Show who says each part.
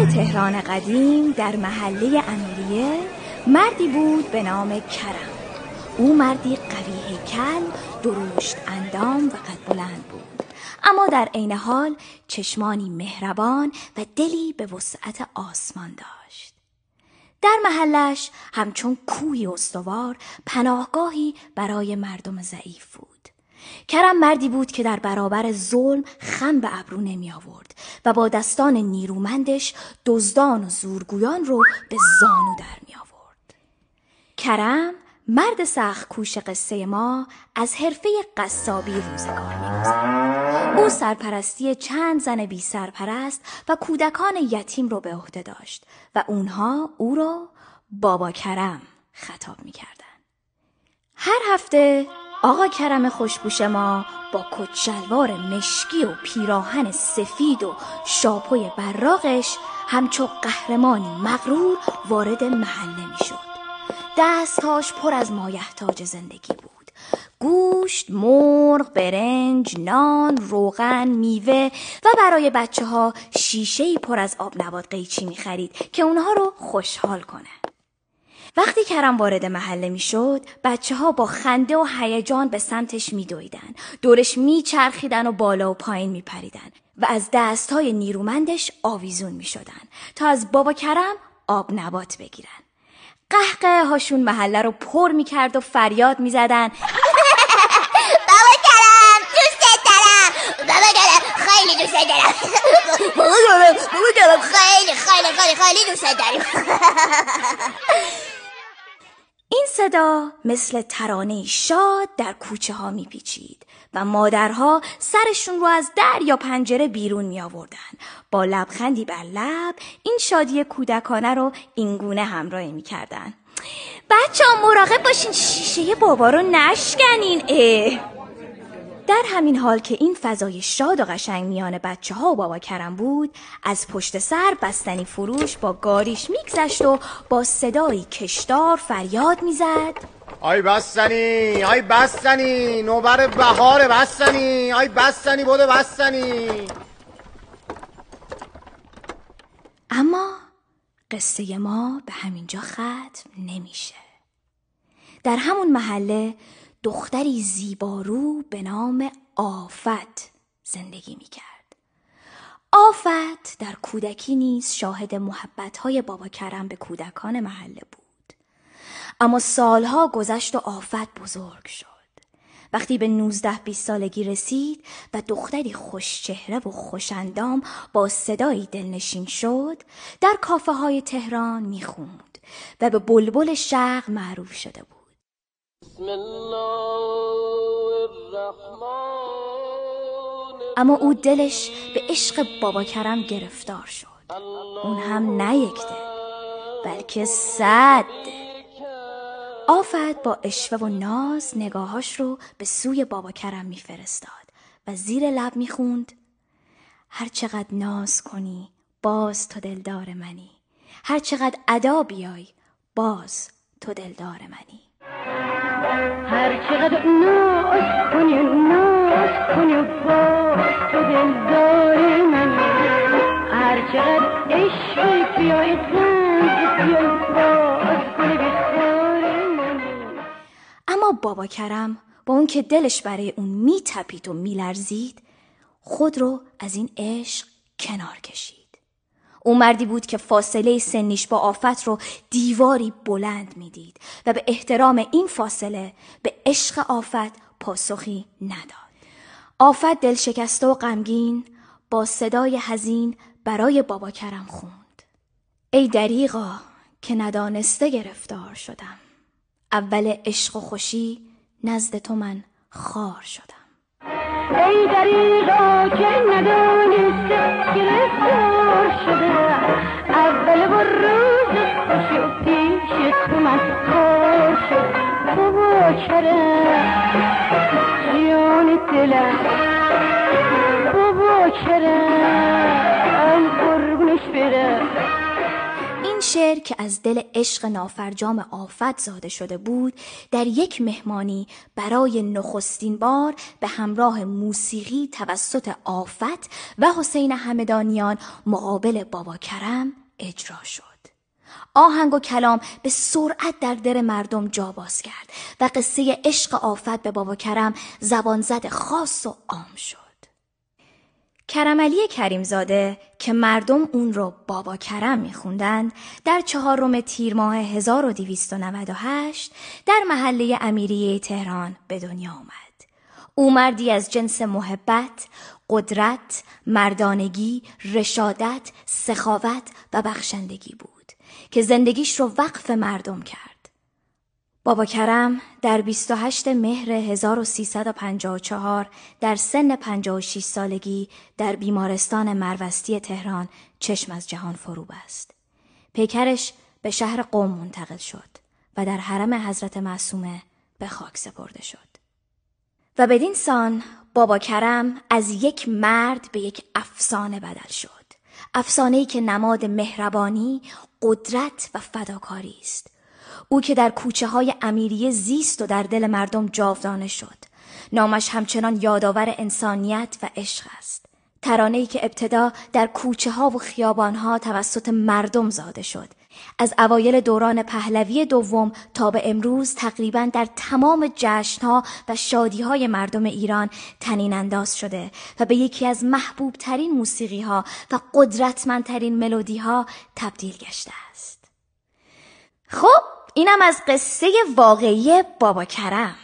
Speaker 1: تهران قدیم در محله امیریه مردی بود به نام کرم. او مردی قوی هیکل، درشت اندام و قد بلند بود، اما در عین حال چشمانی مهربان و دلی به وسعت آسمان داشت. در محلش همچون کوهی استوار پناهگاهی برای مردم ضعیف بود. کرم مردی بود که در برابر ظلم خم به ابرو نمی آورد و با دستان نیرومندش دزدان و زورگویان رو به زانو در می آورد. کرم مرد سخت کوش قصه ما از حرفه قصابی روزگار می‌گذرد. او سرپرستی چند زن بی سرپرست و کودکان یتیم رو به عهده داشت و اونها او رو بابا کرم خطاب می‌کردند. هر هفته آقا کرم خوشبوش ما با کت شلوار مشکی و پیراهن سفید و شاپوی براقش همچو قهرمانی مغرور وارد محله می‌شد. دستهاش پر از مایحتاج زندگی بود: گوشت، مرغ، برنج، نان، روغن، میوه و برای بچه‌ها شیشه‌ای پر از آب نبات قیچی می‌خرید که اونها رو خوشحال کنه. وقتی کرم وارد محله میشد، بچه‌ها با خنده و هیجان به سمتش میدویدن، دورش میچرخیدن و بالا و پایین میپریدن و از دستهای نیرومندش آویزون میشدن تا از بابا کرم آب نبات بگیرن. قهقه هاشون محله رو پر میکرد و فریاد میزدن:
Speaker 2: بابا کرم دوست دارم، بابا کرم خیلی دوست دارم، بابا کرم خیلی خیلی خیلی خیلی دوست داریم.
Speaker 1: این صدا مثل ترانه شاد در کوچه ها میپیچید و مادرها سرشون رو از در یا پنجره بیرون می آوردن. با لبخندی بر لب این شادی کودکانه رو اینگونه همراهی می کردن: بچه ها مراقب باشین شیشه بابا رو نشکنین. در همین حال که این فضای شاد و قشنگ میان بچه ها و بابا کرم بود، از پشت سر بستنی فروش با گاریش میگذشت و با صدایی کشدار فریاد میزد:
Speaker 3: آی بستنی، آی بستنی، نوبر بهار بستنی، آی بستنی بوده بستنی.
Speaker 1: اما قصه ما به همینجا ختم نمیشه. در همون محله دختری زیبارو به نام آفت زندگی میکرد. آفت در کودکی نیز شاهد محبت‌های بابا کرم به کودکان محله بود. اما سالها گذشت و آفت بزرگ شد. وقتی به 19-20 سالگی رسید و دختری خوشچهره و خوشندام با صدایی دلنشین شد، در کافه های تهران میخوند و به بلبل شرق معروف شده بود.
Speaker 4: بسم الله الرحمن.
Speaker 1: اما او دلش به عشق بابا کرم گرفتار شد. اون هم نه یک دل بلکه 100 دل. آفت با اشوه و ناز نگاهاش رو به سوی بابا کرم میفرستاد و زیر لب میخوند: هر چقدر ناز کنی باز تو دلدار منی، هر چقدر ادا بیای باز تو دلدار منی.
Speaker 5: هر چقدر ناز کنی باز تو دلدار منی، هر چقدر عشق بیای رنج بیای باز کنی بخار منی.
Speaker 1: اما بابا کرم با اون که دلش برای اون میتپید و میلرزید، خود رو از این عشق کنار کشید. او مردی بود که فاصله سنیش با آفت رو دیواری بلند میدید و به احترام این فاصله به عشق آفت پاسخی نداد. آفت دل شکسته و غمگین با صدای حزین برای بابا کرم خوند: ای دریغا که ندانسته گرفتار شدم، اول عشق و خوشی نزد تو من خار شدم.
Speaker 5: ای دریغا که ندانسته گرفتار شده، اول با روز خوشی و پیش تو من خار شد. بابا کرم جیان دلم، بابا کرم قربونش برم.
Speaker 1: این شعر که از دل عشق نافرجام آفت زاده شده بود، در یک مهمانی برای نخستین بار به همراه موسیقی توسط آفت و حسین همدانیان مقابل بابا کرم اجرا شد. آهنگ و کلام به سرعت در دل مردم جا باز کرد و قصه عشق آفت به بابا کرم زبانزد خاص و عام شد. کرم علی کریمزاده که مردم اون رو بابا کرم میخوندند، در 4 تیر ماه 1298 در محله امیریه تهران به دنیا آمد. او مردی از جنس محبت، قدرت، مردانگی، رشادت، سخاوت و بخشندگی بود که زندگیش رو وقف مردم کرد. بابا کرم در 28 مهر 1354 در سن 56 سالگی در بیمارستان مروستی تهران چشم از جهان فرو بست. پیکرش به شهر قم منتقل شد و در حرم حضرت معصومه به خاک سپرده شد. و بدین سان بابا کرم از یک مرد به یک افسانه بدل شد. افسانه‌ای که نماد مهربانی، قدرت و فداکاری است. او که در کوچه های امیریه زیست و در دل مردم جاودانه شد. نامش همچنان یادآور انسانیت و عشق است. ترانه‌ای که ابتدا در کوچه ها و خیابان ها توسط مردم زاده شد. از اوایل دوران پهلوی دوم تا به امروز تقریباً در تمام جشن‌ها و شادی‌های مردم ایران طنین انداز شده و به یکی از محبوب ترین موسیقی‌ها و قدرتمندترین ملودی‌ها تبدیل گشته است. خب اینم از قصه واقعی بابا کرم.